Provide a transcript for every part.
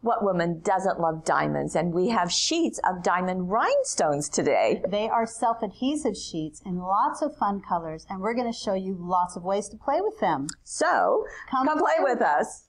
What woman doesn't love diamonds? And we have sheets of diamond rhinestones today. They are self-adhesive sheets in lots of fun colors, and we're going to show you lots of ways to play with them. So, come play with us.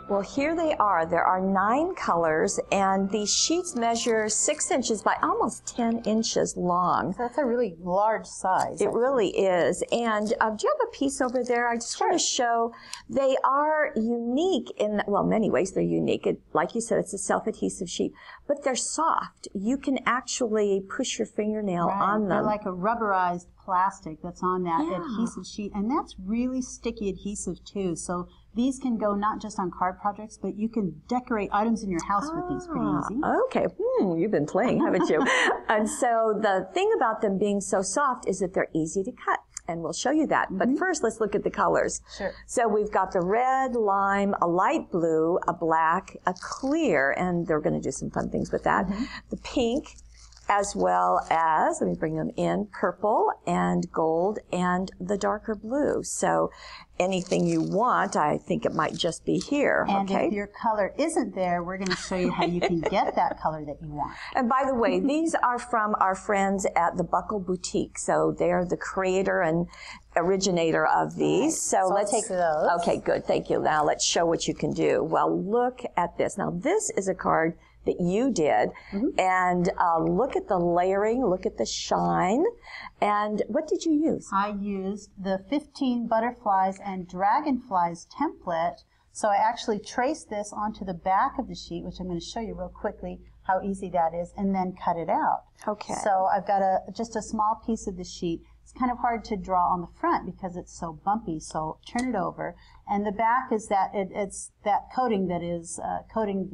Well, here they are. There are 9 colors, and these sheets measure 6 inches by almost 10 inches long. So that's a really large size. It really is. And do you have a piece over there? I just want to show they are unique in, well, many ways they're unique. Like you said, it's a self-adhesive sheet, but they're soft. You can actually push your fingernail on them. They're like a rubberized plastic that's on that adhesive sheet, and that's really sticky adhesive too. So these can go not just on card projects, but you can decorate items in your house with these pretty easy. Okay, you've been playing, haven't you? And so the thing about them being so soft is that they're easy to cut, and we'll show you that. But first, let's look at the colors. Sure. So we've got the red, lime, a light blue, a black, a clear, and they're going to do some fun things with that. The pink, as well as, let me bring them in, purple and gold and the darker blue. So anything you want, I think it might just be here. And if your color isn't there, we're going to show you how you can get that color that you want. And by the way, these are from our friends at the Buckle Boutique. So they're the creator and originator of these. So let's take those. Okay, good. Thank you. Now let's show what you can do. Well, look at this. Now this is a card that you did, and look at the layering, look at the shine, and what did you use? I used the 15 butterflies and dragonflies template, so I actually traced this onto the back of the sheet, which I'm going to show you real quickly how easy that is, and then cut it out. Okay. So I've got just a small piece of the sheet. It's kind of hard to draw on the front because it's so bumpy, so turn it over. And the back is that it's that coating that is coating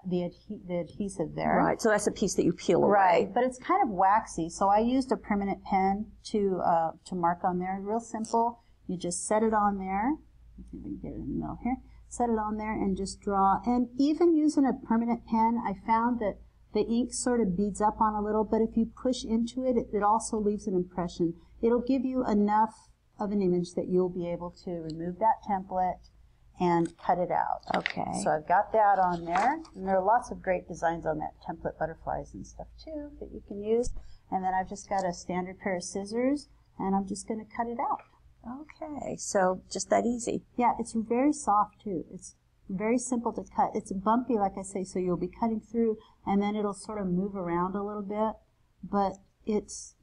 the adhesive there. Right, so that's a piece that you peel away. Right, but it's kind of waxy, so I used a permanent pen to mark on there. Real simple. You just set it on there. Let's see if we can get it in the middle here. Set it on there and just draw. And even using a permanent pen, I found that the ink sort of beads up on a little, but if you push into it, it also leaves an impression. It'll give you enough of an image that you'll be able to remove that template and cut it out. Okay. So I've got that on there, and there are lots of great designs on that template, butterflies and stuff too, that you can use. And then I've just got a standard pair of scissors, and I'm just going to cut it out. Okay, so just that easy. Yeah, it's very soft too. It's very simple to cut. It's bumpy, like I say, so you'll be cutting through, and then it'll sort of move around a little bit, but it's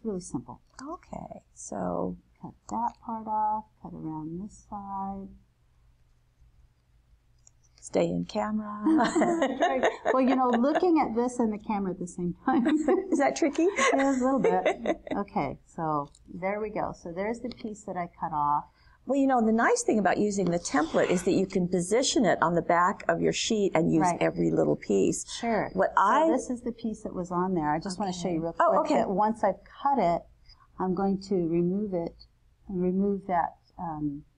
really simple. Okay, so cut that part off, cut around this side. Stay in camera. Well, you know, looking at this and the camera at the same time. Is that tricky? Yeah, a little bit. Okay, so there we go. So there's the piece that I cut off. Well, you know, the nice thing about using the template is that you can position it on the back of your sheet and use every little piece. Sure. So this is the piece that was on there. I just want to show you real quick that once I've cut it, I'm going to remove it and remove that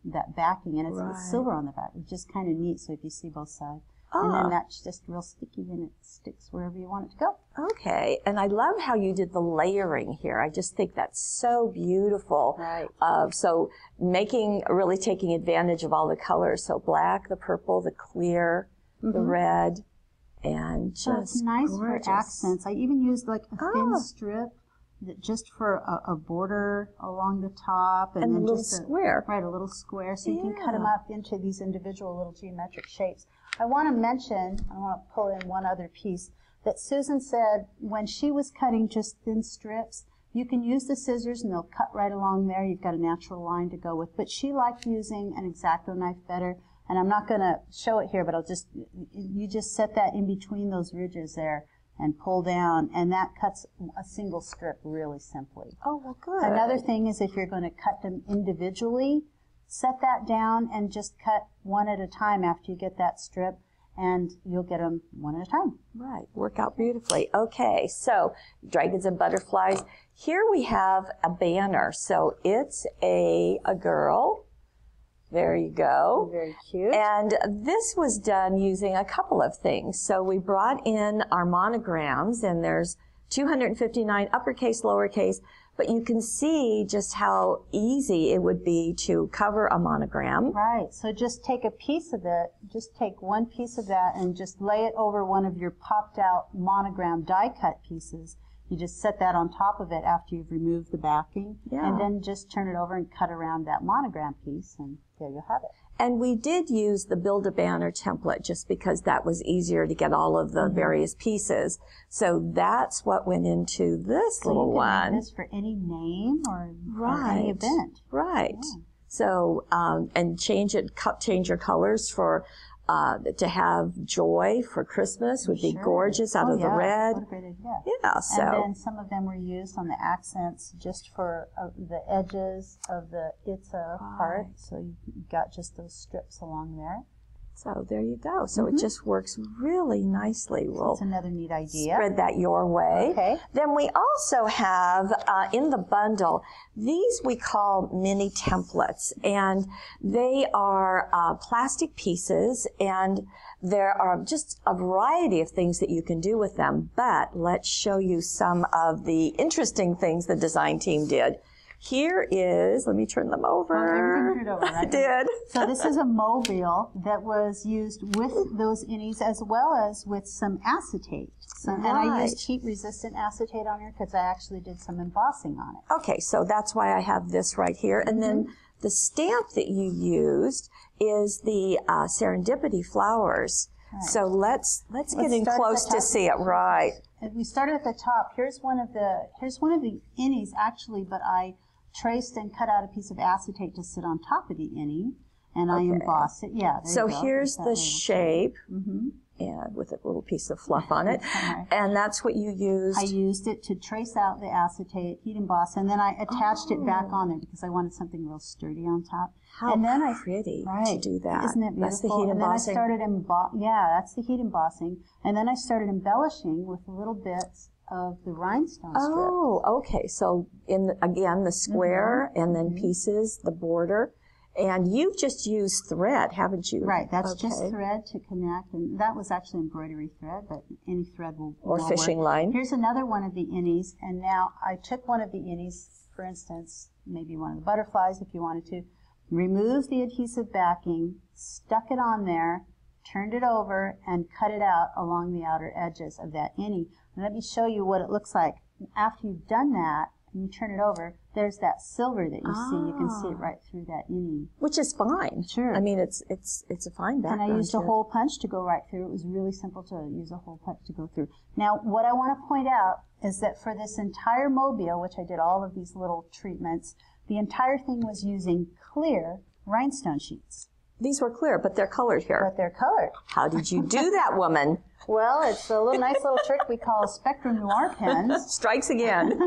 that backing, and it's silver on the back. It's just kind of neat, so if you see both sides. And then that's just real sticky, and it sticks wherever you want it to go. Okay, and I love how you did the layering here. I just think that's so beautiful. Right. So really taking advantage of all the colors. So black, the purple, the clear, the red, and just it's nice gorgeous. For accents. I even used like a thin strip just for a border along the top, and then a little just square. Right, a little square, so you can cut them up into these individual little geometric shapes. I want to mention, I want to pull in one other piece, that Susan said when she was cutting just thin strips, you can use the scissors and they'll cut right along there. You've got a natural line to go with. But she liked using an X-Acto knife better, and I'm not going to show it here, but you just set that in between those ridges there and pull down, and that cuts a single strip really simply. Oh, well, good. Another thing is if you're going to cut them individually, set that down and just cut one at a time after you get that strip, and you'll get them one at a time. Right, work out beautifully. Okay, so dragons and butterflies. Here we have a banner. So it's a girl There you go. Very cute. And this was done using a couple of things. So we brought in our monograms, and there's 259 uppercase, lowercase, but you can see just how easy it would be to cover a monogram. Right. So just take a piece of it, just take one piece of that and just lay it over one of your popped out monogram die cut pieces. You just set that on top of it after you've removed the backing, and then just turn it over and cut around that monogram piece, and there you'll have it. And we did use the Build-A-Banner template just because that was easier to get all of the various pieces. So that's what went into this little one. So you can make this for any name or any event. Right. Yeah. So, and change your colors for, to have joy for Christmas would be gorgeous out of the red. What a great idea. Yeah, so. And then some of them were used on the accents just for the edges of the part. So you got just those strips along there. So there you go. So it just works really nicely. That's another neat idea. Spread that your way. Okay. Then we also have in the bundle, these we call mini templates, and they are plastic pieces, and there are just a variety of things that you can do with them. But let's show you some of the interesting things the design team did. Here is, let me turn them over. Everything turned over, right? I did. So this is a mobile that was used with those innies as well as with some acetate. And I used heat-resistant acetate on here because I actually did some embossing on it. Okay, so that's why I have this right here. And then the stamp that you used is the serendipity flowers. Right. So let's get in close to see it. Right. We started at the top. Here's one of the innies actually, but I traced and cut out a piece of acetate to sit on top of the innie, and I embossed it. Yeah. So here's the shape, and with a little piece of fluff on it, and that's what you used. I used it to trace out the acetate, heat emboss, and then I attached it back on there because I wanted something real sturdy on top. How pretty to do that. Isn't it beautiful? That's the heat embossing. And then I started that's the heat embossing, and then I started embellishing with little bits of the rhinestone strip. Oh, okay. So again, the square and then pieces, the border. And you've just used thread, haven't you? Right, that's just thread to connect, and that was actually embroidery thread, but any thread will fishing work. line. Here's another one of the innies, and now I took one of the innies, for instance, maybe one of the butterflies if you wanted to, removed the adhesive backing, stuck it on there, turned it over, and cut it out along the outer edges of that innie. And let me show you what it looks like. After you've done that, and you turn it over, there's that silver that you see. You can see it right through that innie. Which is fine. Sure. I mean, it's a fine background. And I used a hole punch to go right through. It was really simple to use a hole punch to go through. Now, what I want to point out is that for this entire mobile, which I did all of these little treatments, the entire thing was using clear rhinestone sheets. These were clear, but they're colored here. But they're colored. How did you do that, woman? Well, it's a nice little trick we call Spectrum Noir pens. Strikes again.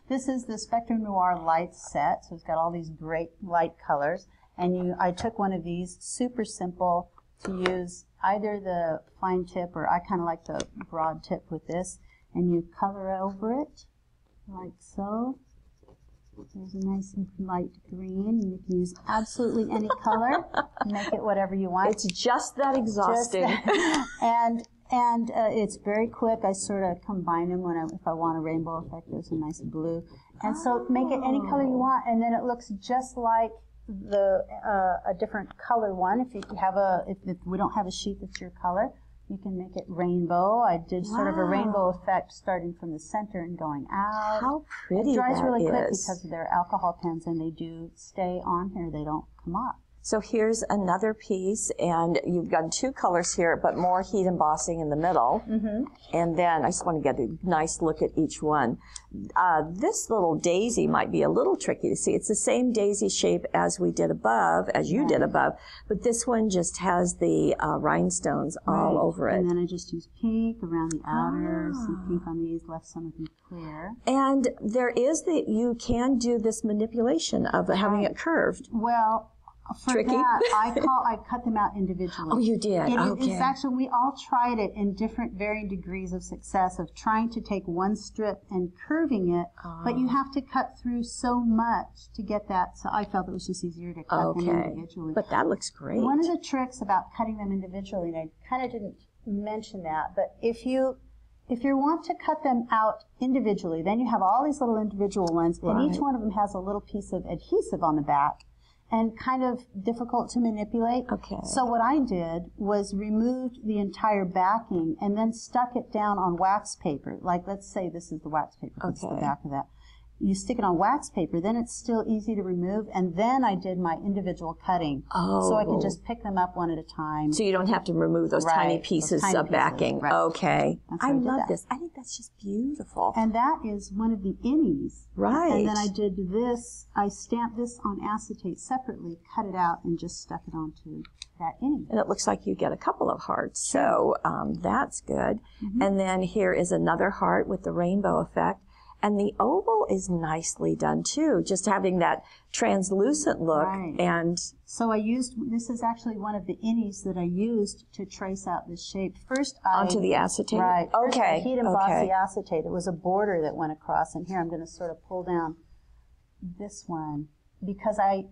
This is the Spectrum Noir light set, so it's got all these great light colors. And I took one of these, super simple to use, either the fine tip or I kind of like the broad tip with this. And you color over it, like so. There's a nice light green, and you can use absolutely any color. Make it whatever you want. It's just that exhausting. And it's very quick. I sort of combine them if I want a rainbow effect. There's a nice blue, and so make it any color you want, and then it looks just like a different color one. If we don't have a sheet that's your color, you can make it rainbow. I did sort of a rainbow effect starting from the center and going out. How pretty it dries that really is. quick because of their alcohol pens, and they do stay on here. They don't come off. So here's another piece, and you've got two colors here, but more heat embossing in the middle. And then I just want to get a nice look at each one. This little daisy might be a little tricky to see. It's the same daisy shape as we did above, as you did above, but this one just has the rhinestones all over it. And then I just used pink around the outer, some pink on these, left some of them clear. And you can do this manipulation of having it curved. Well, tricky? That, I cut them out individually. Oh, you did? It's actually, we all tried it in different varying degrees of success of trying to take one strip and curving it, but you have to cut through so much to get that. So I felt it was just easier to cut them individually. But that looks great. One of the tricks about cutting them individually, and I kind of didn't mention that, but if you want to cut them out individually, then you have all these little individual ones, and each one of them has a little piece of adhesive on the back, and kind of difficult to manipulate. Okay. So what I did was removed the entire backing and then stuck it down on wax paper. Like, let's say this is the wax paper. That's the back of that. You stick it on wax paper, then it's still easy to remove, and then I did my individual cutting. So I could just pick them up one at a time. So you don't have to remove those tiny pieces of backing. Right. Okay. I love this. I think that's just beautiful. And that is one of the innies. Right. And then I did this, I stamped this on acetate separately, cut it out, and just stuck it onto that innie. And it looks like you get a couple of hearts, so that's good. And then here is another heart with the rainbow effect. And the oval is nicely done too, just having that translucent look. Right. And so I used, this is actually one of the innies that I used to trace out this shape. First onto the acetate? Right. First I heat embossed the Okay. acetate. It was a border that went across, and here I'm going to sort of pull down this one because I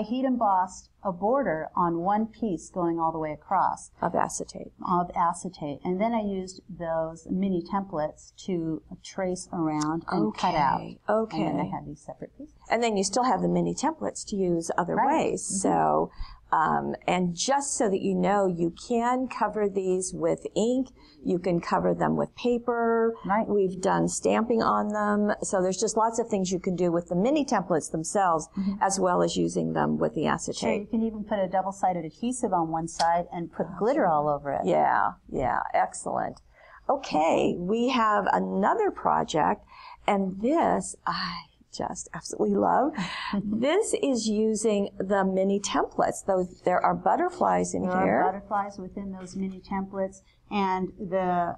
heat embossed a border on one piece going all the way across. Of acetate. Of acetate. And then I used those mini templates to trace around and cut out. Okay. And then I had these separate pieces. And then you still have the mini templates to use other ways. So, and just so that you know, you can cover these with ink. You can cover them with paper. Right. We've done stamping on them. So there's just lots of things you can do with the mini templates themselves, as well as using them with the acetate. Sure, you can even put a double-sided adhesive on one side and put glitter all over it. Yeah, excellent. Okay, we have another project, and this I just absolutely love. This is using the mini templates. There are butterflies in here. There are butterflies within those mini templates, and the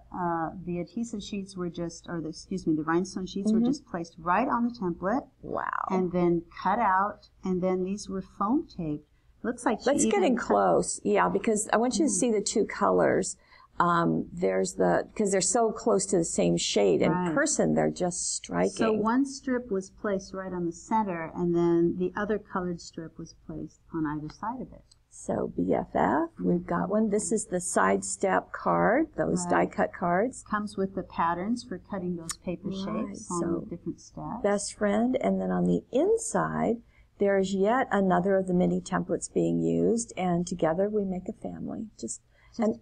adhesive sheets were just, the rhinestone sheets were just placed right on the template. Wow. And then cut out, and then these were foam taped. Looks like Let's get in close, because I want you to see the two colors. Because they're so close to the same shade. In person, they're just striking. So one strip was placed right on the center, and then the other colored strip was placed on either side of it. So BFF, we've got one. This is the sidestep card, those die-cut cards. Comes with the patterns for cutting those paper shapes on different steps. Best friend, and then on the inside, there's yet another of the mini templates being used, and together we make a family. Just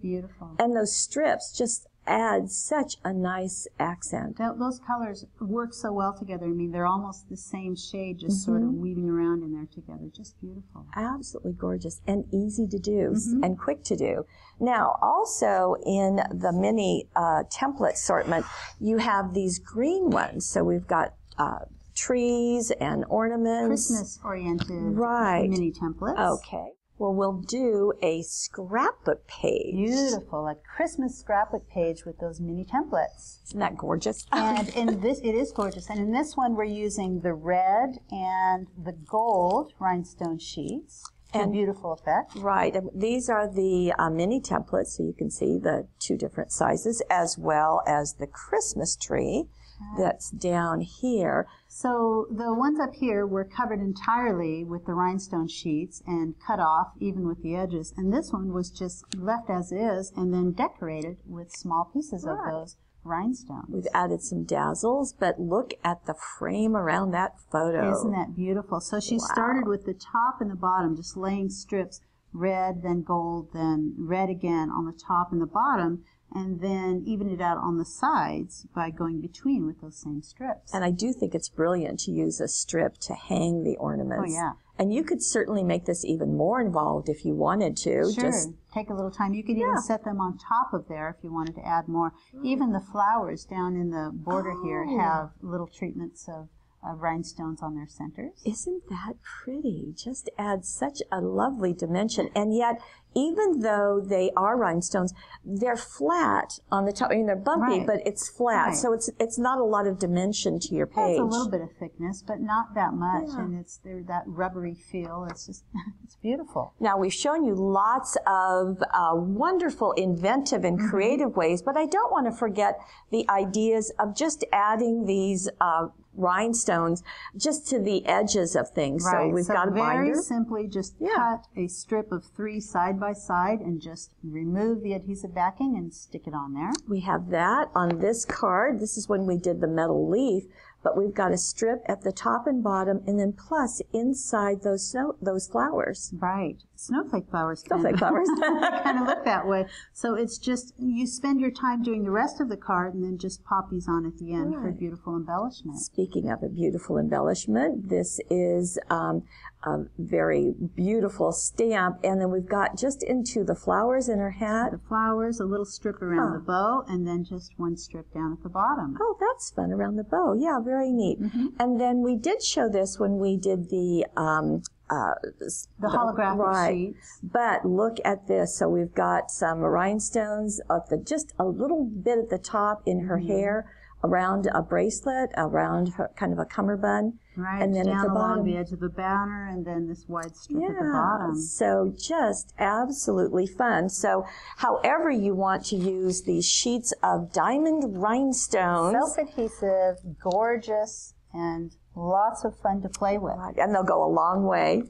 beautiful. And those strips just add such a nice accent. Those colors work so well together. I mean, they're almost the same shade, just sort of weaving around in there together. Just beautiful. Absolutely gorgeous and easy to do and quick to do. Now, also in the mini template assortment, you have these green ones. So we've got trees and ornaments. Christmas-oriented mini templates. Okay. Well, we'll do a scrapbook page. Beautiful, a Christmas scrapbook page with those mini templates. Isn't that gorgeous? And in this, it is gorgeous. And in this one, we're using the red and the gold rhinestone sheets. And beautiful effect. Right. These are the mini templates, so you can see the two different sizes, as well as the Christmas tree that's down here. So the ones up here were covered entirely with the rhinestone sheets and cut off, even with the edges. And this one was just left as is and then decorated with small pieces of those rhinestones. We've added some dazzles, but look at the frame around that photo. Isn't that beautiful? So she started with the top and the bottom, just laying strips, red, then gold, then red again on the top and the bottom, and then even it out on the sides by going between with those same strips. And I do think it's brilliant to use a strip to hang the ornaments. Oh, yeah. And you could certainly make this even more involved if you wanted to. Sure. Just take a little time. You could even set them on top of there if you wanted to add more. Even the flowers down in the border here have little treatments of rhinestones on their centers. Isn't that pretty? Just adds such a lovely dimension. And yet even though they are rhinestones, they're flat on the top. I mean, they're bumpy, Right. but it's flat. Right. So it's not a lot of dimension to your page. It's a little bit of thickness, but not that much, Yeah. and they're that rubbery feel. It's just, it's beautiful. Now, we've shown you lots of wonderful, inventive, and creative ways, but I don't want to forget the ideas of just adding these rhinestones just to the edges of things. Right. So we've got a very binder. simply just cut a strip of 3 side by side and just remove the adhesive backing and stick it on there. We have that on this card. This is when we did the metal leaf, but we've got a strip at the top and bottom, and then plus inside those flowers. Right. Snowflake flowers. Snowflake flowers. kind of look that way. So it's just, you spend your time doing the rest of the card and then just pop these on at the end for beautiful embellishment. Speaking of a beautiful embellishment, this is a very beautiful stamp, and then we've got just into the flowers in her hat. The flowers, a little strip around the bow, and then just one strip down at the bottom. Oh, that's fun, around the bow. Yeah, very neat. And then we did show this when we did the holographic sheets. But look at this. So we've got some rhinestones of just a little bit at the top in her hair, around a bracelet, around her, kind of a cummerbund. Right, and then down at the along bottom, the edge of the banner, and then this wide strip at the bottom. So just absolutely fun. So however you want to use these sheets of diamond rhinestones. Self-adhesive, gorgeous, and lots of fun to play with. And they'll go a long way.